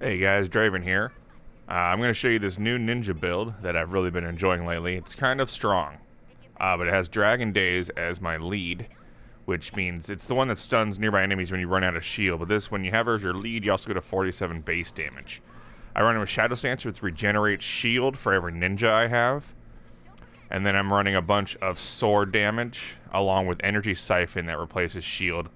Hey guys, Draven here. I'm going to show you this new ninja build that I've really been enjoying lately. It's kind of strong, but it has Dragon Daze as my lead, which means it's the one that stuns nearby enemies when you run out of shield. But this, when you have her as your lead, you also get a 47 base damage. I run it with Shadow Stance, which regenerates shield for every ninja I have. And then I'm running a bunch of sword damage, along with Energy Siphon that replaces shield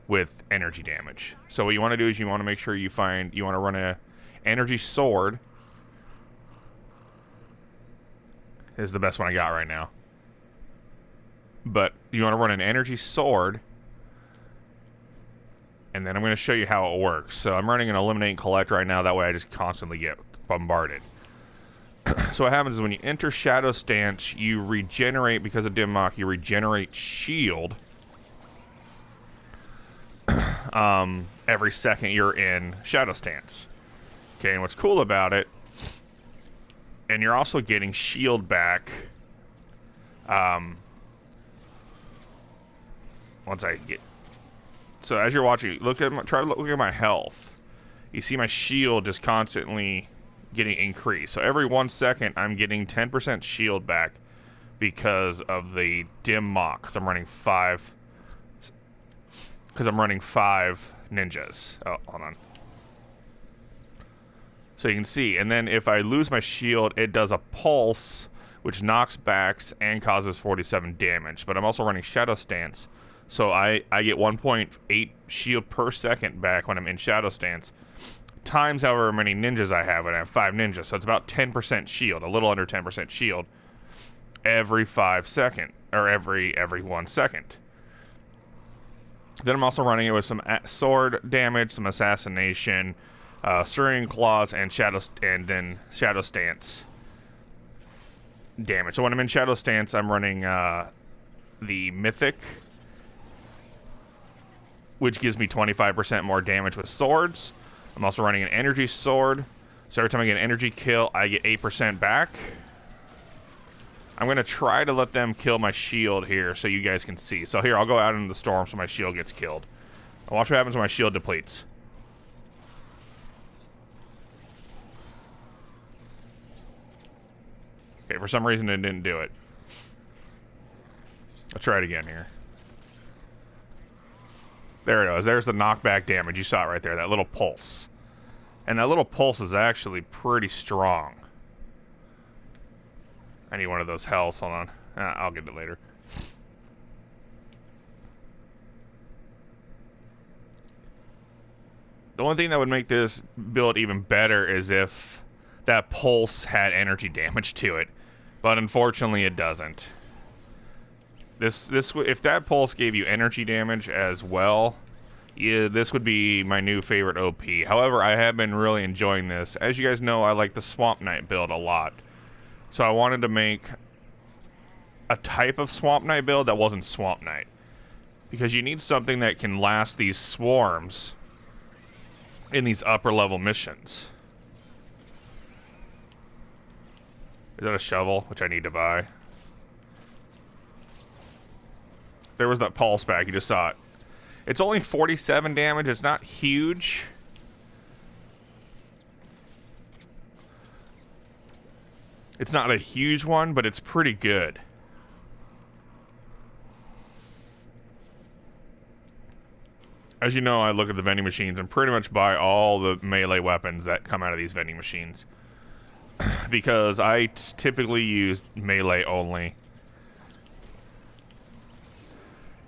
with energy damage. So what you want to do is you want to make sure you want to run a energy sword. This is the best one I got right now. But you want to run an energy sword, and then I'm going to show you how it works. So I'm running an Eliminate and Collect right now, that way I just constantly get bombarded. So what happens is when you enter Shadow Stance, you regenerate, because of Dim Mak, you regenerate shield every second you're in Shadow Stance. Okay, and what's cool about it, and you're also getting shield back once I get... So as you're watching, try to look at my health. You see my shield just constantly getting increased. So every 1 second, I'm getting 10% shield back because of the Dim Mak, because I'm running five ninjas. Oh, hold on. So you can see, and then if I lose my shield, it does a pulse, which knocks backs and causes 47 damage. But I'm also running Shadow Stance, so I get 1.8 shield per second back when I'm in Shadow Stance, times however many ninjas I have, and I have 5 ninjas, so it's about 10% shield, a little under 10% shield, every 5 seconds, or every 1 second. Then I'm also running it with some sword damage, some assassination, Stirring Claws, and then Shadow Stance damage. So when I'm in Shadow Stance, I'm running the Mythic, which gives me 25% more damage with swords. I'm also running an energy sword, so every time I get an energy kill, I get 8% back. I'm going to try to let them kill my shield here so you guys can see. So here, I'll go out into the storm so my shield gets killed. And watch what happens when my shield depletes. Okay, for some reason it didn't do it. I'll try it again here. There it is. There's the knockback damage. You saw it right there, that little pulse. And that little pulse is actually pretty strong. I need one of those healths. Hold on. I'll get it later. The one thing that would make this build even better is if that pulse had energy damage to it. But unfortunately it doesn't. If that pulse gave you energy damage as well, yeah, this would be my new favorite OP. However, I have been really enjoying this. As you guys know, I like the Swamp Knight build a lot. So I wanted to make a type of Swamp Knight build that wasn't Swamp Knight. Because you need something that can last these swarms in these upper level missions. Is that a shovel, which I need to buy? There was that pulse back, you just saw it. It's only 47 damage, it's not huge. It's not a huge one, but it's pretty good. As you know, I look at the vending machines and pretty much buy all the melee weapons that come out of these vending machines. Because I typically use melee only.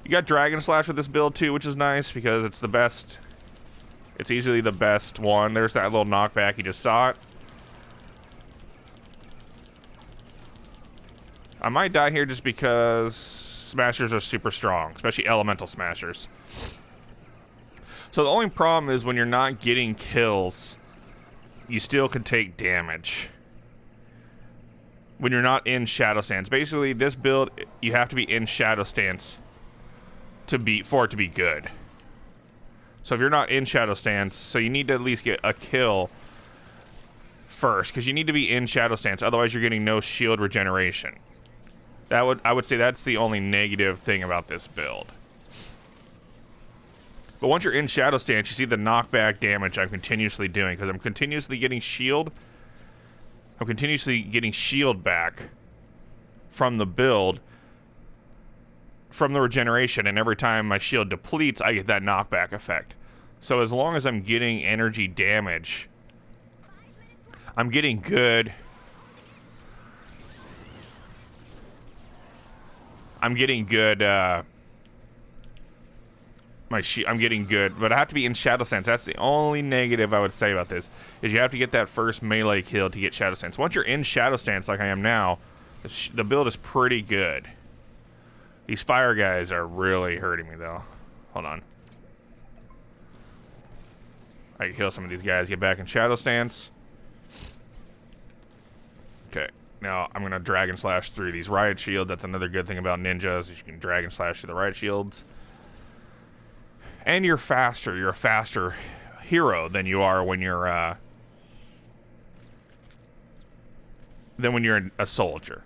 You got Dragon Slash with this build too, which is nice because it's the best. It's easily the best one. There's that little knockback, you just saw it. I might die here just because Smashers are super strong, especially Elemental Smashers. So the only problem is when you're not getting kills, you still can take damage. When you're not in Shadow Stance. Basically, this build, you have to be in Shadow Stance for it to be good. So if you're not in Shadow Stance, so you need to at least get a kill first, because you need to be in Shadow Stance, otherwise you're getting no shield regeneration. I would say that's the only negative thing about this build. But once you're in Shadow Stance, you see the knockback damage I'm continuously doing, because I'm continuously getting shield. I'm continuously getting shield back from the build, from the regeneration, and every time my shield depletes, I get that knockback effect. So as long as I'm getting energy damage, I'm getting good. I'm getting good, I'm getting good, but I have to be in Shadow Stance. That's the only negative I would say about this, is you have to get that first melee kill to get Shadow Stance. Once you're in Shadow Stance, like I am now, the build is pretty good. These fire guys are really hurting me, though. Hold on. I can kill some of these guys, get back in Shadow Stance. Okay, now I'm going to Dragon Slash through these Riot Shields. That's another good thing about ninjas, is you can Dragon Slash through the Riot Shields. And you're faster. You're a faster hero than you are when you're a soldier.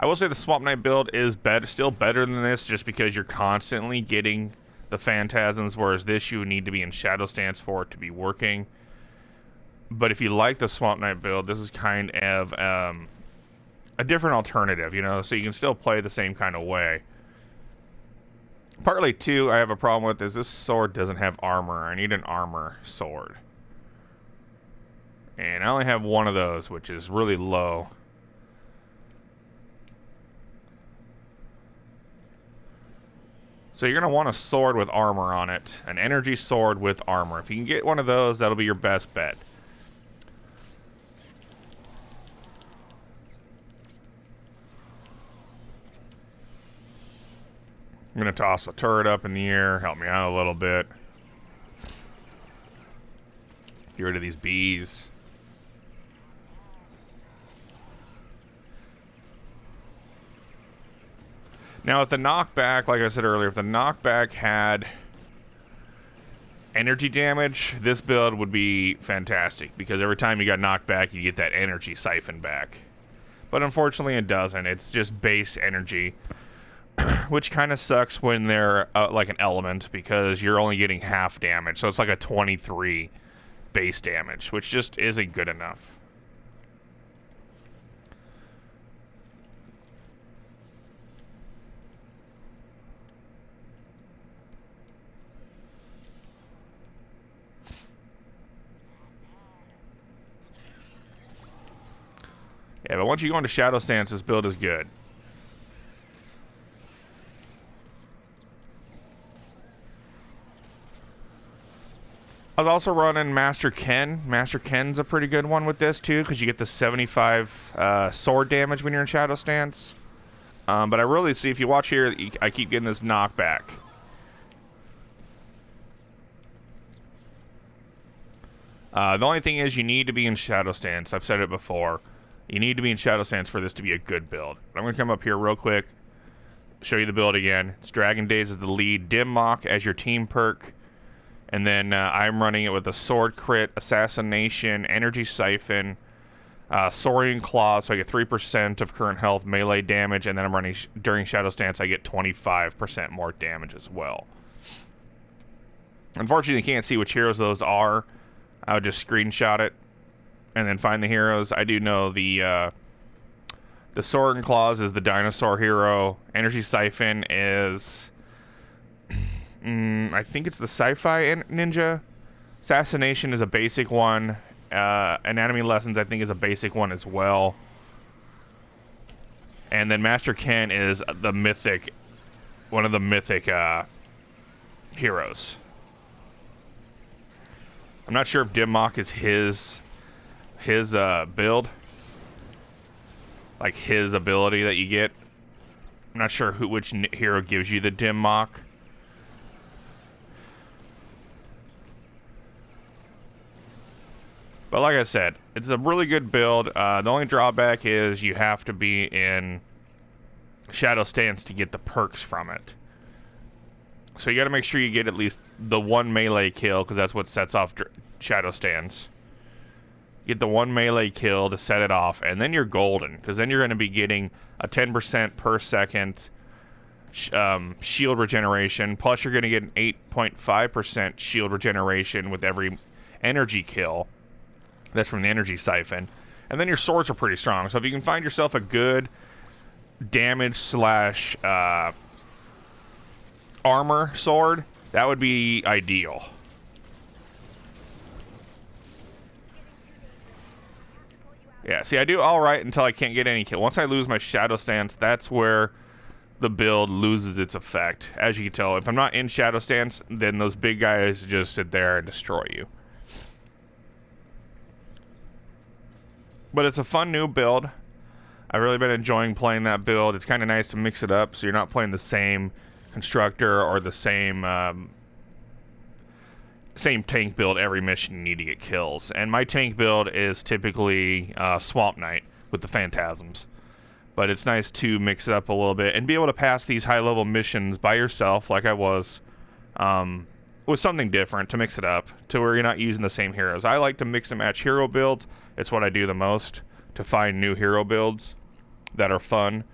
I will say the Swamp Knight build is still better than this, just because you're constantly getting the phantasms, whereas this you need to be in Shadow Stance for it to be working. But if you like the Swamp Knight build, this is kind of a different alternative, you know, so you can still play the same kind of way. Partly, too, I have a problem with is this sword doesn't have armor. I need an armor sword. And I only have one of those, which is really low. So you're going to want a sword with armor on it. An energy sword with armor. If you can get one of those, that'll be your best bet. I'm going to toss a turret up in the air. Help me out a little bit. Get rid of these bees. Now, if the knockback, like I said earlier, if the knockback had energy damage, this build would be fantastic, because every time you got knocked back, you get that energy siphon back. But unfortunately, it doesn't. It's just base energy, which kind of sucks when they're like an element, because you're only getting half damage. So it's like a 23 base damage, which just isn't good enough. Yeah, but once you go into Shadow Stance, this build is good. I was also running Master Ken. Master Ken's a pretty good one with this, too, because you get the 75 sword damage when you're in Shadow Stance. But I really see, if you watch here, I keep getting this knockback. The only thing is, you need to be in Shadow Stance. I've said it before. You need to be in Shadow Stance for this to be a good build. I'm going to come up here real quick, show you the build again. It's Dragon Days as the lead, Dim Mock as your team perk, and then I'm running it with a Sword Crit, Assassination, Energy Siphon, Soaring Claw, so I get 3% of current health, melee damage, and then I'm running, during Shadow Stance, I get 25% more damage as well. Unfortunately, you can't see which heroes those are. I would just screenshot it and then find the heroes. I do know the Sword and Claws is the dinosaur hero. Energy Siphon is, I think it's the sci-fi ninja. Assassination is a basic one. Anatomy Lessons, I think, is a basic one as well. And then Master Ken is the mythic, one of the mythic heroes. I'm not sure if Dim Mock is his build, like his ability that you get. I'm not sure which hero gives you the Dim Mock. But like I said, it's a really good build. The only drawback is you have to be in Shadow Stance to get the perks from it. So you got to make sure you get at least the one melee kill, because that's what sets off Shadow Stance. Get the one melee kill to set it off, and then you're golden, because then you're going to be getting a 10% per second shield regeneration, plus you're going to get an 8.5% shield regeneration with every energy kill. That's from the energy siphon. And then your swords are pretty strong. So if you can find yourself a good damage slash armor sword, that would be ideal. Yeah, see, I do all right until I can't get any kill. Once I lose my shadow stance, that's where the build loses its effect. As you can tell, if I'm not in shadow stance, then those big guys just sit there and destroy you. But it's a fun new build. I've really been enjoying playing that build. It's kind of nice to mix it up so you're not playing the same constructor or the same tank build every mission you need to get kills. And my tank build is typically Swamp Knight with the Phantasms. But it's nice to mix it up a little bit and be able to pass these high-level missions by yourself like I was, with something different to mix it up to where you're not using the same heroes. I like to mix and match hero builds. It's what I do the most, to find new hero builds that are fun.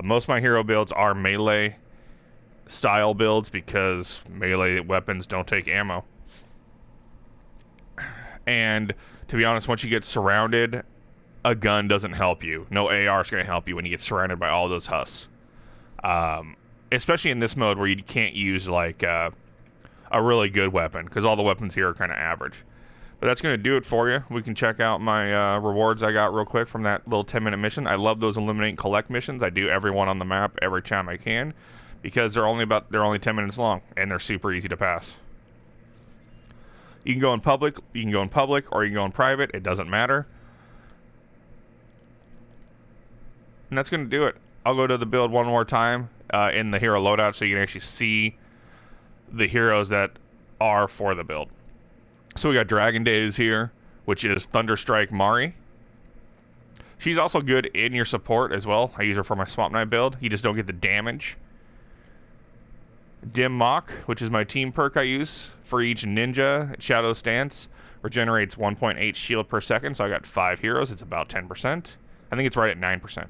Most of my hero builds are melee style builds because melee weapons don't take ammo. And to be honest, once you get surrounded, a gun doesn't help you. No AR is going to help you when you get surrounded by all those husks. Especially in this mode where you can't use like a really good weapon because all the weapons here are kind of average. But that's going to do it for you. We can check out my rewards I got real quick from that little 10-minute mission. I love those eliminate and collect missions. I do every one on the map every time I can because they're only 10 minutes long and they're super easy to pass. You can go in public, or you can go in private. It doesn't matter. And that's going to do it. I'll go to the build one more time in the hero loadout so you can actually see the heroes that are for the build. So we got Dragon Days here, which is Thunderstrike Mari. She's also good in your support as well. I use her for my Swamp Knight build. You just don't get the damage. Dim Mock, which is my team perk I use for each ninja. Shadow Stance regenerates 1.8 shield per second, so I got 5 heroes. It's about 10%. I think it's right at 9%.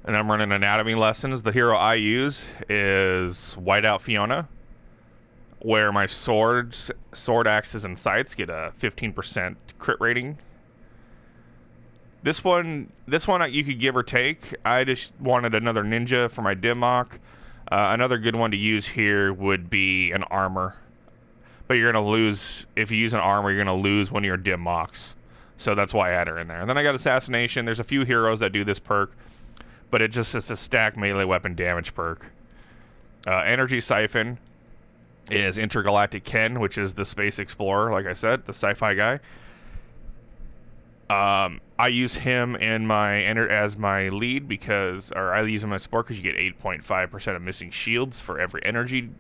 And I'm running anatomy lessons. The hero I use is Whiteout Fiona, where my sword axes and sights get a 15% crit rating. This one you could give or take. I just wanted another ninja for my dim mock. Another good one to use here would be an armor. But you're going to lose, if you use an armor, you're going to lose one of your dim mocks. So that's why I had her in there. And then I got Assassination. There's a few heroes that do this perk, but it's a stack melee weapon damage perk. Energy Siphon is Intergalactic Ken, which is the space explorer, like I said, the sci-fi guy. I use him in as my lead I use him as support because you get 8.5% of missing shields for every energy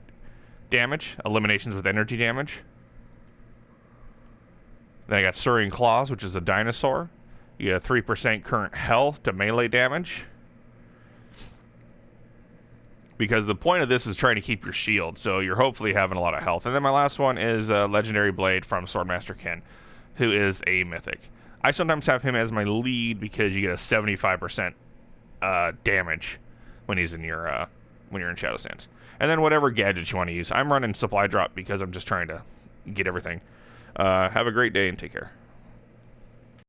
damage, eliminations with energy damage. Then I got Surian Claws, which is a dinosaur. You get a 3% current health to melee damage. Because the point of this is trying to keep your shield, so you're hopefully having a lot of health. And then my last one is Legendary Blade from Swordmaster Ken, who is a mythic. I sometimes have him as my lead because you get a 75% damage when he's in your when you're in Shadow Stance. And then whatever gadgets you want to use. I'm running Supply Drop because I'm just trying to get everything. Have a great day and take care.